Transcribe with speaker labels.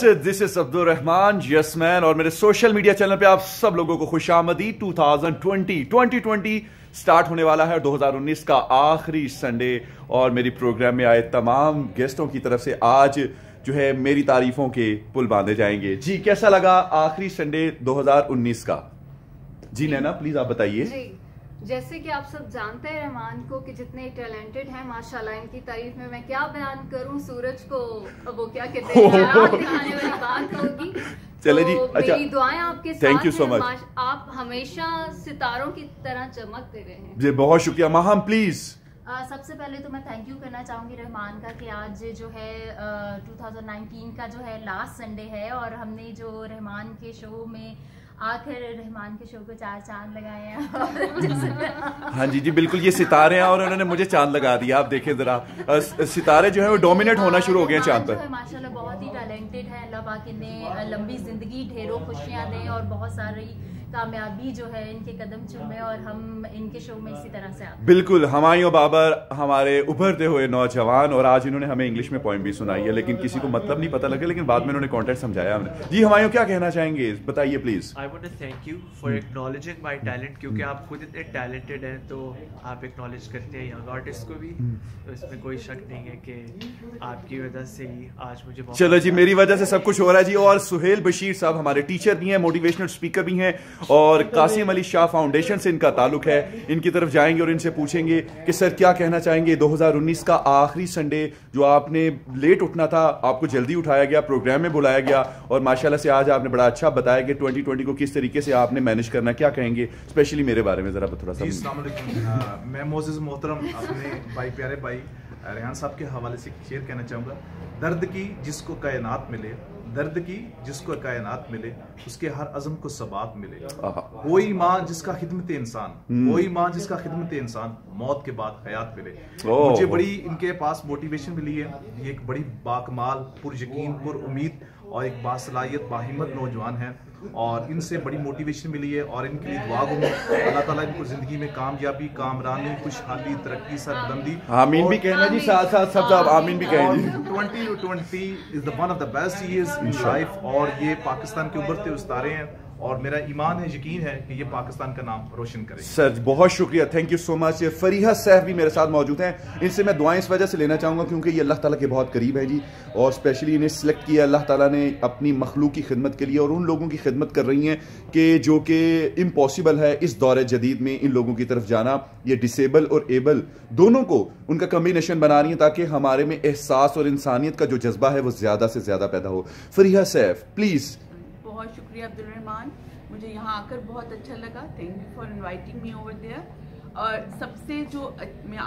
Speaker 1: This is Abdul Rahman yes man और मेरे social media channel पे आप सब लोगों को खुशामदीद। 2020 स्टार्ट होने वाला है, 2019 का आखिरी संडे और मेरी प्रोग्राम में आए तमाम गेस्टों की तरफ से आज जो है मेरी तारीफों के पुल बांधे जाएंगे। जी कैसा लगा आखिरी संडे 2019 का? जी नैना प्लीज आप बताइए।
Speaker 2: जैसे कि आप सब जानते हैं रहमान को कि जितने टैलेंटेड हैं माशाल्लाह, इनकी तारीफ में मैं क्या बयान करूं। सूरज को वो क्या कहते हैं दिखाने वाली बात होगी।
Speaker 1: चले जी, अच्छा
Speaker 2: मेरी दुआएं आपके साथ
Speaker 1: थैंक यू सो मच।
Speaker 2: आप हमेशा सितारों की तरह चमकते रहे।
Speaker 1: जी बहुत शुक्रिया माहम प्लीज।
Speaker 3: सबसे पहले तो मैं थैंक यू करना चाहूँगी रहमान का कि आज जो है 2019 का जो है लास्ट संडे है और हमने जो रहमान के शो में आखिर रहमान के शो को 4 चांद लगाए हैं।
Speaker 1: हाँ जी जी बिल्कुल, ये सितारे हैं और उन्होंने मुझे चांद लगा दिया। आप देखें जरा सितारे जो है वो डोमिनेट होना शुरू हो गए हैं चांद पर।
Speaker 3: माशाल्लाह बहुत ही टैलेंटेड है। अल्लाह पाक इन्हें लंबी जिंदगी ढेरों खुशियाँ दें और बहुत सारी कामयाबी जो है इनके कदम चूमे और हम इनके शो में इसी तरह से आते।
Speaker 1: बिल्कुल, हुमायूं बाबर हमारे उभरते हुए नौजवान और आज इन्होंने हमें इंग्लिश में पोएम भी सुनाई है, लेकिन किसी को मतलब नहीं पता लगा, लेकिन बाद में इन्होंने कॉन्टेक्ट समझाया हमने। जी हुमायूं क्या कहना चाहेंगे, बताइए please.
Speaker 4: I want to thank you for acknowledging my talent, क्योंकि आप खुद इतने टैलेंटेड हैं तो आप एक्नॉलेज करते हैं यंग आर्टिस्ट को भी, तो इसमें कोई शक नहीं है कि आपकी वजह से ही आज मुझे।
Speaker 1: चलो जी, मेरी वजह से सब कुछ हो रहा है जी। और सुहेल बशीर साहब हमारे टीचर भी हैं, मोटिवेशनल स्पीकर भी हैं और कासिम अली शाह फाउंडेशन से इनका ताल्लुक है। इनकी तरफ जाएंगे और इनसे पूछेंगे कि सर क्या कहना चाहेंगे 2019 का आखिरी संडे जो आपने लेट उठना था, आपको जल्दी उठाया गया, प्रोग्राम में बुलाया गया और माशाल्लाह से आज आपने बड़ा अच्छा बताया कि 2020 को किस तरीके से आपने मैनेज करना, क्या कहेंगे स्पेशली मेरे बारे में जरा थोड़ा सा।
Speaker 5: मैं मोअज़्ज़िज़ मोहतरम अपने भाई प्यारे भाई रेहान साहब के हवाले से शेयर कहना चाहूँगा। दर्द की जिसको कायनात मिले, दर्द की जिसको कायनात मिले, उसके हर अज़म को सबात मिले। वही माँ जिसका खिदमत इंसान, वही माँ जिसका खिदमत इंसान, मौत के बाद हयात मिले। मुझे बड़ी इनके पास मोटिवेशन मिली है। ये एक बड़ी बाकमाल, पुरयकीन, पुरउम्मीद और एक बासलाहियत बाहिम्मत नौजवान है और इनसे बड़ी मोटिवेशन मिली है और इनके लिए दुआ गो अल्लाह ताला इनको जिंदगी में कामयाबी, कामरानी, खुशहाली, तरक्की, सरबुलंदी आमीन भी कहना जी, साथ साथ सब साहब आमीन भी कहेंगे। 2020 is the one of the best years in life और ये पाकिस्तान के उभरते हुए सितारे हैं और मेरा ईमान है, यकीन है कि ये पाकिस्तान का नाम रोशन करेंगे। सर
Speaker 1: बहुत शुक्रिया, thank you so much. Fariha Saif भी मेरे साथ मौजूद हैं। इनसे मैं दुआएं इस वजह से लेना चाहूँगा क्योंकि ये अल्लाह ताला के बहुत करीब है जी और स्पेशली इन्हें सिलेक्ट किया अल्लाह ताला ने अपनी मखलूक की खिदमत के लिए और उन लोगों की खिदमत कर रही हैं कि जो कि इम्पॉसिबल है इस दौरे जदीद में इन लोगों की तरफ जाना। ये डिसेबल और एबल दोनों को उनका कम्बिनेशन बना रही है ताकि हमारे में एहसास और इंसानियत का जो जज्बा है वो ज़्यादा से ज़्यादा पैदा हो। फरीहा सैफ प्लीज़।
Speaker 6: बहुत शुक्रिया अब्दुल रहमान, मुझे यहाँ आकर बहुत अच्छा लगा। Thank you for inviting me over there. और सबसे जो मैं